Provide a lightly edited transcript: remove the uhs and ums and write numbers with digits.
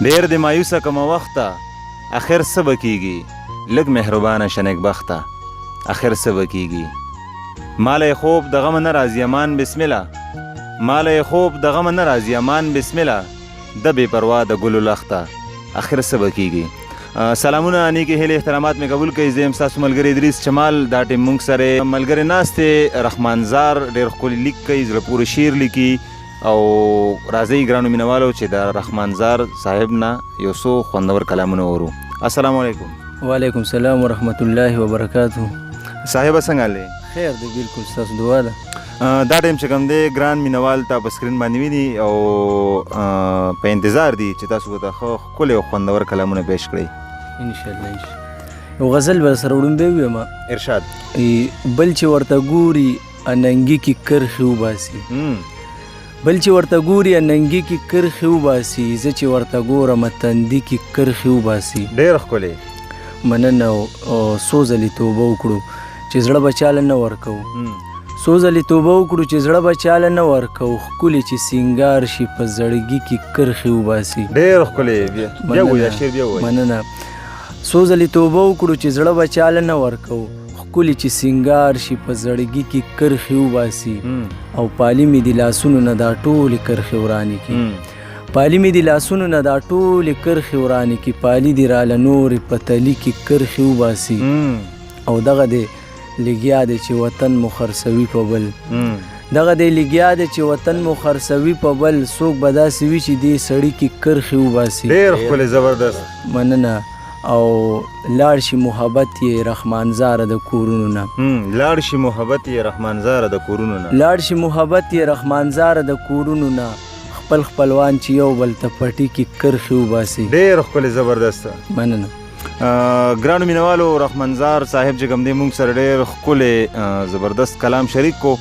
ډېر د مایوسه کمه وخته اخر څه به کېږي لږ مهربانه شه نیکبخته اخر څه به کېږي ماله خوب د غمه نه راځي امان بسمله ماله خوب د غمه نه راځي امان بسمله د بې پروا د ګلو لخته اخر څه به کېږي. سلامونه نیکې هیلې احترامات مې قبول کړئ. زه یم ستاسو ملګری ادریس جمال. دا ټیم موږ سره ملګری ناست دی رحمان زار ډېر ښکلي لیک کوي زړه پورې شعر لیکي او راځئ ګرانو مینوالو چې د رحمان زار صاحب نه یو څو خوندور کلامونه اورو. السلام علیکم. وعلیکم السلام ورحمت الله وبرکاته. صاحب څنګه دی؟ خیر دی بالکل ستاسو دعا ده. دا ټایم چې کوم دی ګران مینوال تا په سکرین باندې ویني او په انتظار دي چې تاسو ته ښه ښکلي او خوندور کلامونه پیش کړئ. انشاءالله یو غزل به سره وړومبی ویم. ارشاد. بل چې ورته ګوري اننګي کې کرښې وباسي بل چې ورته ګوري اننګي کې کرښې وباسي زه چې ورته ګورم تندي کې کرښې وباسي. ډېر ښکلی. مننه او څو ځلې توبه وکړو چې زړه به چاله نه ورکوو څو ځلې توبه وکړو چې زړه به چاله نه ورکوو ښکلې چې سینګار شي په زړګي کې کرښې وباسي. ډېر ښکلی. بیا ووایه شعر بیا ووایه. مننه. څو ځلې توبه وکړو چې زړه به چاله نه ورکوو ښکلې چې سینګار شي په زړګي کې کرښې وباسي او پالي مې د لاسونو نه دا ټولې کرښې ورانې کړي پالي مې د لاسونو نه دا ټولې کرښې ورانې کړي پالي دې راله نورې په تلي کې کرښې وباسي او دغه دی لګیا دی چې وطن مو خرڅوي په بل دغه دی لګیا دی چې وطن مو خرڅوي په بل څوک به داسې وي چې دې سړي کې کرښې وباسي. ډېر ښکلی زبردست. مننه. او لاړ شي محبت یې رحمان زاره د کورونو نه لاړ شي محبت یې رحمان زاره د کورونو نه لاړ شي محبت یې رحمان زاره د کورونو نه خپل خپلوان چې یو بل ته پټي کې کرښې وباسي. ډېر ښکلی زبردسته. مننه. ګرانو مینوالو رحمان زار صاحب چې کوم دی موږ سره ډېر ښکلی زبردست کلام شریک کو